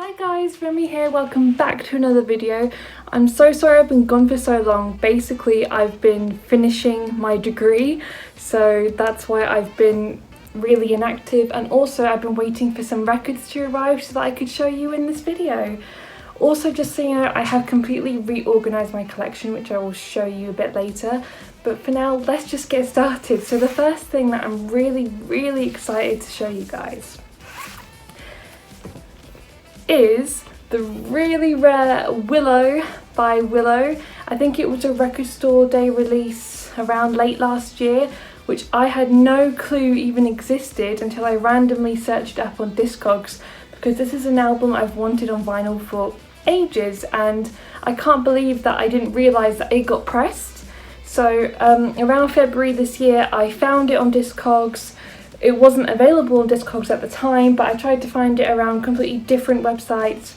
Hi guys, Remy here, welcome back to another video. I'm so sorry I've been gone for so long. Basically, I've been finishing my degree, so that's why I've been really inactive, and also I've been waiting for some records to arrive so that I could show you in this video. Also, just so you know, I have completely reorganised my collection, which I will show you a bit later. But for now, let's just get started. So the first thing that I'm really excited to show you guys is the really rare Willow by Willow. I think it was a record store day release around late last year, which I had no clue even existed until I randomly searched it up on Discogs, because this is an album I've wanted on vinyl for ages, and I can't believe that I didn't realise that it got pressed. So around February this year I found it on Discogs. It wasn't available on Discogs at the time, but I tried to find it around completely different websites.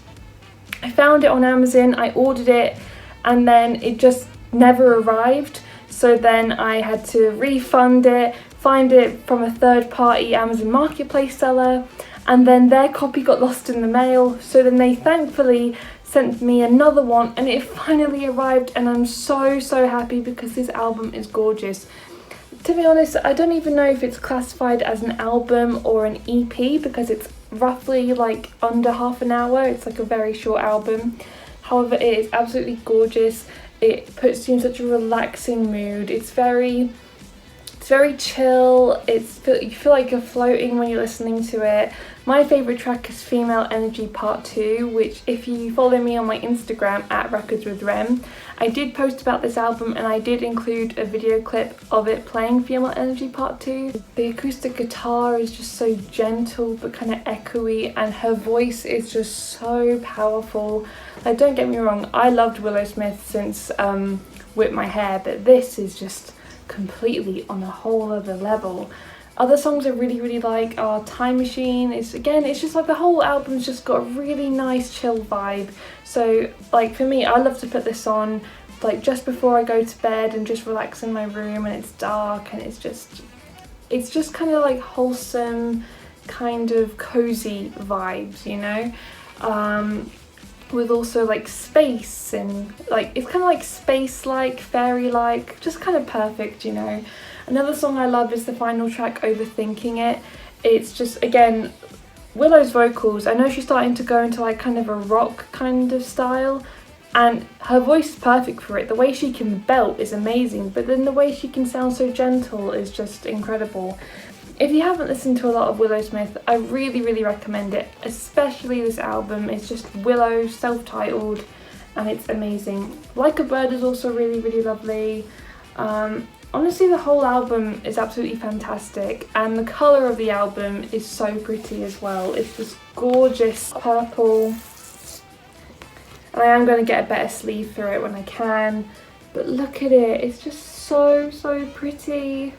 I found it on Amazon, I ordered it, and then it just never arrived. So then I had to refund it, find it from a third-party Amazon Marketplace seller, and then their copy got lost in the mail. So then they thankfully sent me another one, and it finally arrived, and I'm so happy because this album is gorgeous. To be honest, I don't even know if it's classified as an album or an EP because it's roughly like under half an hour. It's like a very short album. However, it is absolutely gorgeous. It puts you in such a relaxing mood. It's very chill. You feel like you're floating when you're listening to it. My favourite track is Female Energy Part 2, which if you follow me on my Instagram at Records with Rem, I did post about this album and I did include a video clip of it playing Female Energy Part 2. The acoustic guitar is just so gentle but kind of echoey, and her voice is just so powerful. Like, don't get me wrong, I loved Willow Smith since Whip My Hair, but this is just completely on a whole other level. Other songs I really like are Time Machine. It's just like the whole album's just got a really nice chill vibe. So like for me, I love to put this on like just before I go to bed and just relax in my room, and it's dark and it's just kind of like wholesome, kind of cozy vibes, you know? With also like space, and like it's kind of like space-like, fairy-like, just kind of perfect, you know. Another song I love is the final track, Overthinking It. It's just, again, Willow's vocals, I know she's starting to go into like kind of a rock kind of style, and her voice is perfect for it. The way she can belt is amazing, but then the way she can sound so gentle is just incredible. If you haven't listened to a lot of Willow Smith, I really recommend it, especially this album. It's just Willow, self-titled, and it's amazing. Like a Bird is also really lovely. Honestly, the whole album is absolutely fantastic, and the colour of the album is so pretty as well. It's this gorgeous purple, and I am going to get a better sleeve for it when I can, but look at it, it's just so pretty.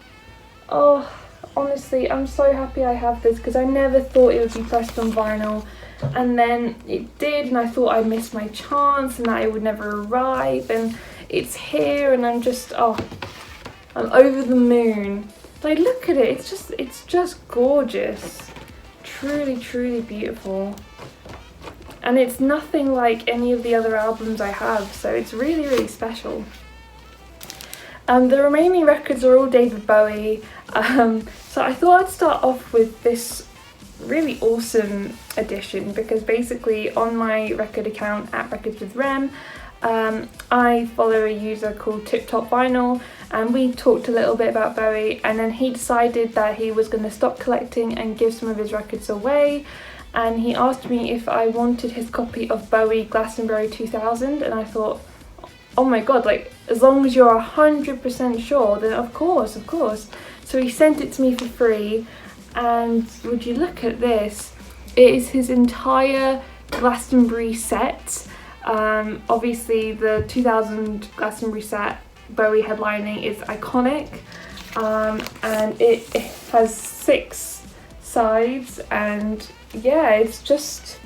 Oh, honestly, I'm so happy I have this because I never thought it would be pressed on vinyl, and then it did, and I thought I'd miss my chance and that it would never arrive, and it's here, and I'm over the moon. Like, look at it, it's just gorgeous. Truly beautiful. And it's nothing like any of the other albums I have, so it's really special. The remaining records are all David Bowie. So I thought I'd start off with this really awesome edition, because basically on my record account at Records with Rem, I follow a user called Tip Top Vinyl, and we talked a little bit about Bowie, and then he decided that he was going to stop collecting and give some of his records away, and he asked me if I wanted his copy of Bowie Glastonbury 2000, and I thought, oh my god, like, as long as you're 100% sure, then of course. So he sent it to me for free, and would you look at this, it is his entire Glastonbury set. Obviously the 2000 Glastonbury set, Bowie headlining, is iconic, and it has 6 sides, and yeah, it's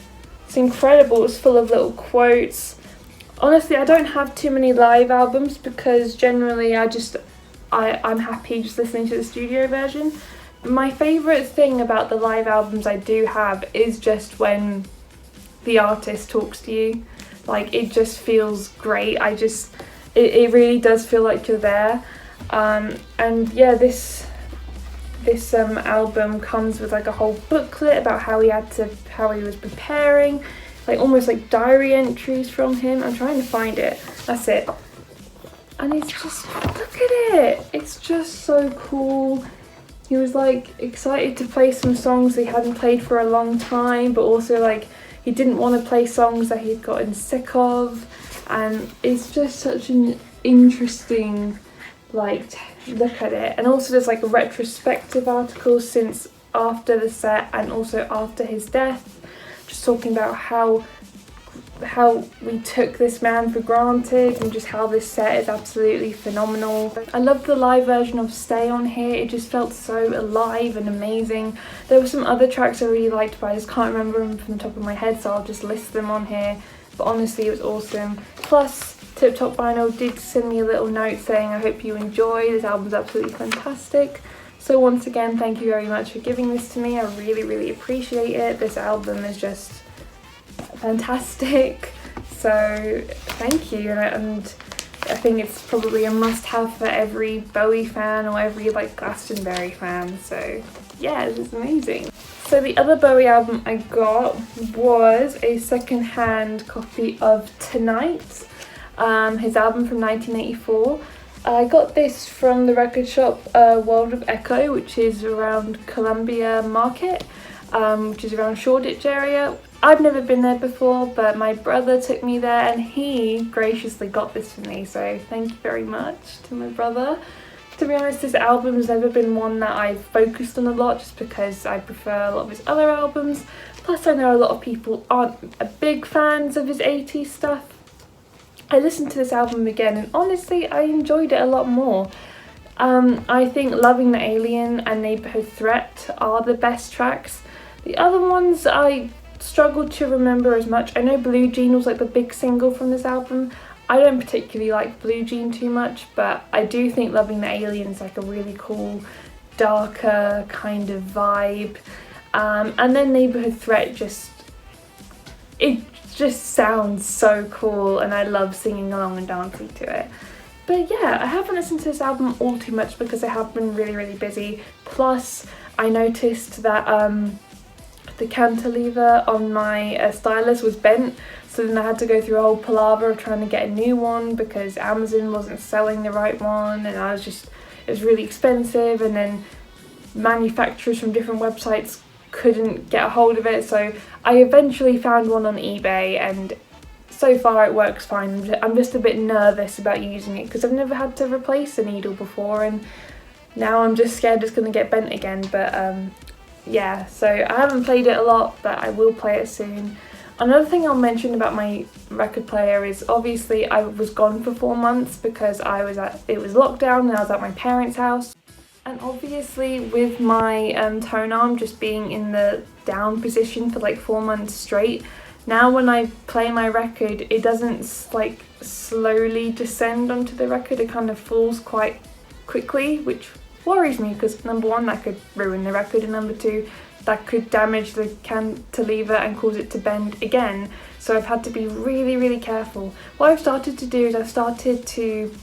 incredible. It's full of little quotes. Honestly, I don't have too many live albums because generally I'm happy just listening to the studio version. But my favourite thing about the live albums I do have is just when the artist talks to you. Like, it just feels great. It really does feel like you're there. And yeah, this album comes with like a whole booklet about how he was preparing, like almost like diary entries from him. I'm trying to find it. That's it. And it's just, look at it. It's just so cool. He was like excited to play some songs he hadn't played for a long time, but also like he didn't want to play songs that he'd gotten sick of. And it's just such an interesting, like, look at it. And also there's like a retrospective article since after the set and also after his death, just talking about how we took this man for granted and just how this set is absolutely phenomenal. I love the live version of Stay on here. It just felt so alive and amazing. There were some other tracks I really liked, but I just can't remember them from the top of my head, so I'll just list them on here. But honestly, it was awesome. Plus, Tip Top Vinyl did send me a little note saying, I hope you enjoy. This album's absolutely fantastic. So once again, thank you very much for giving this to me. I really, really appreciate it. This album is just fantastic. So thank you. And I think it's probably a must-have for every Bowie fan or every like Glastonbury fan. So yeah, this is amazing. So the other Bowie album I got was a second-hand copy of Tonight, his album from 1984. I got this from the record shop World of Echo, which is around Columbia Market, which is around Shoreditch area. I've never been there before, but my brother took me there and he graciously got this for me, so thank you very much to my brother. To be honest, this album has never been one that I've focused on a lot, just because I prefer a lot of his other albums. Plus I know a lot of people aren't big fans of his 80s stuff. I listened to this album again and honestly I enjoyed it a lot more. I think Loving the Alien and Neighborhood Threat are the best tracks. The other ones I struggled to remember as much. I know Blue Jean was like the big single from this album. I don't particularly like Blue Jean too much, but I do think Loving the Alien is like a really cool, darker kind of vibe. And then Neighborhood Threat just sounds so cool and I love singing along and dancing to it. But yeah, I haven't listened to this album all too much because I have been really, really busy. Plus, I noticed that the cantilever on my stylus was bent, so then I had to go through a whole palaver of trying to get a new one because Amazon wasn't selling the right one, and it was really expensive, and then manufacturers from different websites couldn't get a hold of it, so I eventually found one on eBay and so far it works fine. I'm just a bit nervous about using it because I've never had to replace a needle before and now I'm just scared it's going to get bent again, but yeah, so I haven't played it a lot, but I will play it soon. Another thing I'll mention about my record player is obviously I was gone for 4 months because it was lockdown and I was at my parents' house. And obviously with my tone arm just being in the down position for like 4 months straight, now when I play my record it doesn't like slowly descend onto the record, it kind of falls quite quickly, which worries me because number one, that could ruin the record, and number two, that could damage the cantilever and cause it to bend again. So I've had to be really, really careful. What I've started to do is I've started to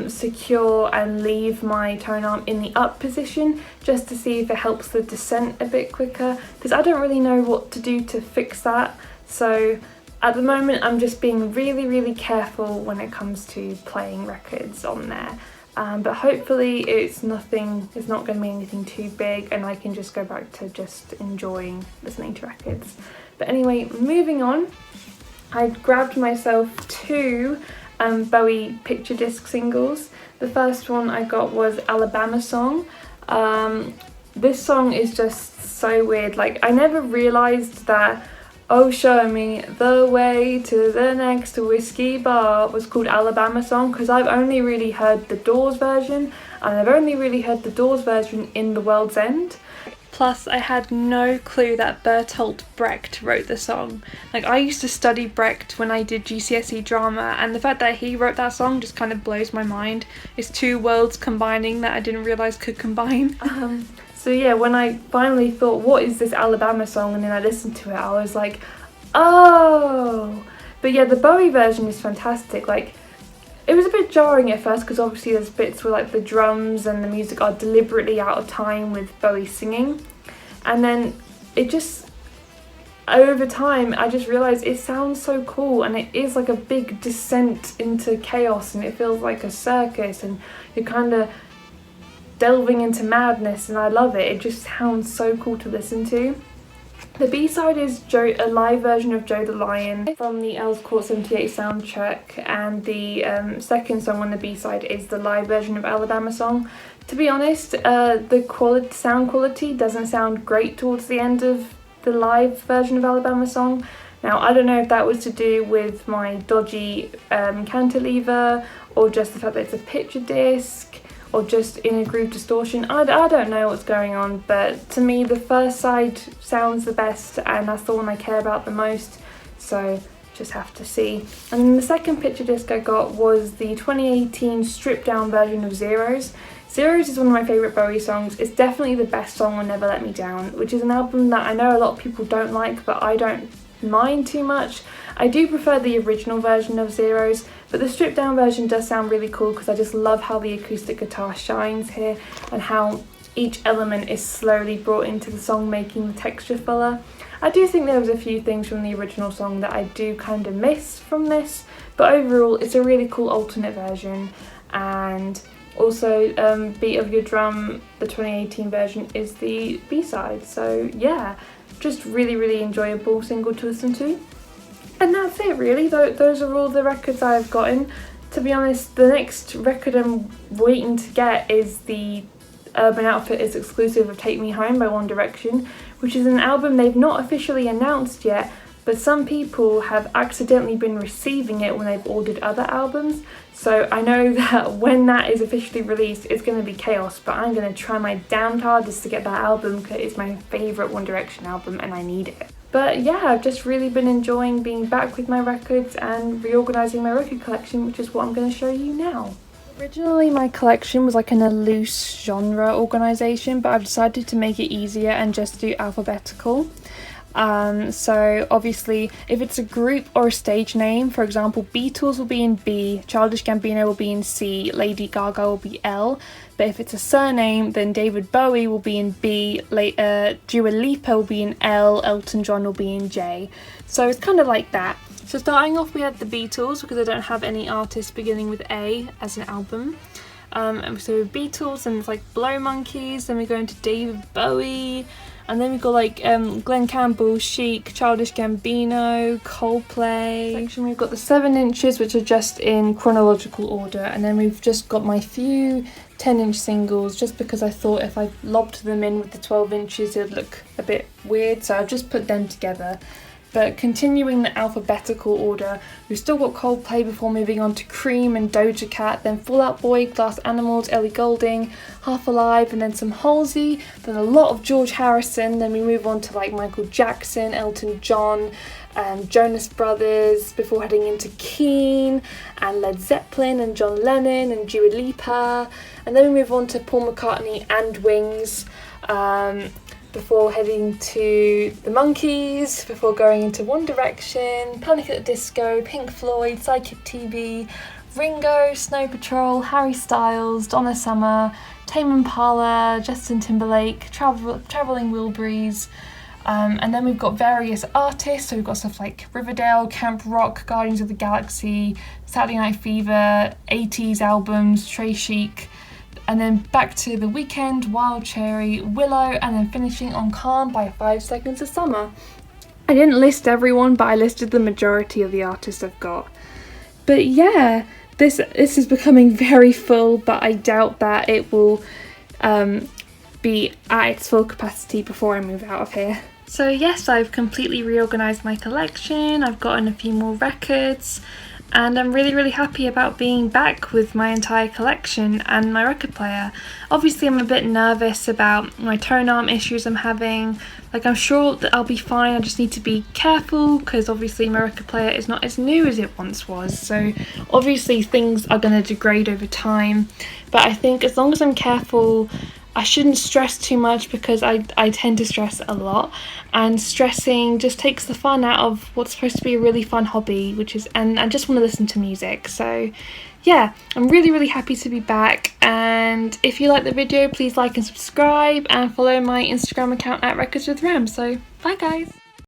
secure and leave my tone arm in the up position just to see if it helps the descent a bit quicker, because I don't really know what to do to fix that. So at the moment I'm just being really, really careful when it comes to playing records on there. But hopefully it's not going to be anything too big and I can just go back to just enjoying listening to records. But anyway, moving on, I grabbed myself 2 Bowie picture disc singles. The first one I got was Alabama Song. This song is just so weird. Like, I never realised that Oh Show Me the Way to the Next Whiskey Bar was called Alabama Song, because I've only really heard the Doors version, and I've only really heard the Doors version in The World's End. Plus, I had no clue that Bertolt Brecht wrote the song. Like, I used to study Brecht when I did GCSE drama, and the fact that he wrote that song just kind of blows my mind. It's 2 worlds combining that I didn't realise could combine. So yeah, when I finally thought, what is this Alabama song, and then I listened to it, I was like, Oh! But yeah, the Bowie version is fantastic. Like, it was a bit jarring at first because obviously there's bits where like the drums and the music are deliberately out of time with Bowie singing. And then it just, over time, I just realised it sounds so cool, and it is like a big descent into chaos, and it feels like a circus, and you're kind of delving into madness, and I love it. It just sounds so cool to listen to. The B-side is a live version of Joe the Lion from the Earls Court 78 soundtrack, and the second song on the B-side is the live version of Alabama Song. To be honest, the sound quality doesn't sound great towards the end of the live version of Alabama Song. Now, I don't know if that was to do with my dodgy cantilever, or just the fact that it's a picture disc, or just in a groove distortion. I don't know what's going on, but to me the first side sounds the best, and that's the one I care about the most, so just have to see. And then the second picture disc I got was the 2018 stripped down version of Zeros. Zeros is one of my favourite Bowie songs. It's definitely the best song on Never Let Me Down, which is an album that I know a lot of people don't like, but I don't mind too much. I do prefer the original version of Zeros, but the stripped down version does sound really cool because I just love how the acoustic guitar shines here and how each element is slowly brought into the song, making the texture fuller. I do think there was a few things from the original song that I do kind of miss from this, but overall it's a really cool alternate version. And also Beat of Your Drum, the 2018 version, is the B-side, so yeah, just really enjoyable single to listen to. And that's it really. Those are all the records I've gotten. To be honest, the next record I'm waiting to get is the Urban Outfitters exclusive of Take Me Home by One Direction, which is an album they've not officially announced yet, but some people have accidentally been receiving it when they've ordered other albums. So I know that when that is officially released, it's going to be chaos, but I'm going to try my damned hardest to get that album because it's my favourite One Direction album and I need it. But yeah, I've just really been enjoying being back with my records and reorganising my record collection, which is what I'm going to show you now. Originally my collection was like in a loose genre organisation, but I've decided to make it easier and just do alphabetical. So obviously if it's a group or a stage name, for example Beatles will be in B, Childish Gambino will be in C, Lady Gaga will be L, but if it's a surname then David Bowie will be in B, Dua Lipa will be in L, Elton John will be in J. So it's kind of like that. So starting off we had the Beatles because I don't have any artists beginning with A as an album. And so Beatles, and it's like Blow Monkeys, then we go into David Bowie, and then we've got like Glenn Campbell, Chic, Childish Gambino, Coldplay. Section we've got the 7 inches, which are just in chronological order, and then we've just got my few 10-inch singles, just because I thought if I lobbed them in with the 12 inches it would look a bit weird, so I've just put them together. But continuing the alphabetical order, we've still got Coldplay before moving on to Cream and Doja Cat, then Fall Out Boy, Glass Animals, Ellie Goulding, Half Alive, and then some Halsey, then a lot of George Harrison, then we move on to like Michael Jackson, Elton John, Jonas Brothers, before heading into Keane, and Led Zeppelin, and John Lennon, and Dua Lipa, and then we move on to Paul McCartney and Wings, before heading to the Monkees, before going into One Direction, Panic at the Disco, Pink Floyd, Psychic TV, Ringo, Snow Patrol, Harry Styles, Donna Summer, Tame Impala, Justin Timberlake, Travelling Wilburys, and then we've got various artists, so we've got stuff like Riverdale, Camp Rock, Guardians of the Galaxy, Saturday Night Fever, 80s albums, Trey Chic, and then back to The Weeknd, Wild Cherry, Willow, and then finishing on Calm by 5 Seconds of Summer. I didn't list everyone, but I listed the majority of the artists I've got. But yeah, this is becoming very full, but I doubt that it will be at its full capacity before I move out of here. So yes, I've completely reorganised my collection, I've gotten a few more records, and I'm really happy about being back with my entire collection and my record player. Obviously I'm a bit nervous about my tone arm issues I'm having. Like, I'm sure that I'll be fine, I just need to be careful because obviously my record player is not as new as it once was, so obviously things are going to degrade over time, but I think as long as I'm careful I shouldn't stress too much because I tend to stress a lot, and stressing just takes the fun out of what's supposed to be a really fun hobby, which is, and I just want to listen to music. So yeah, I'm really happy to be back, and if you like the video, please like and subscribe and follow my Instagram account at Records with Rem. So bye guys.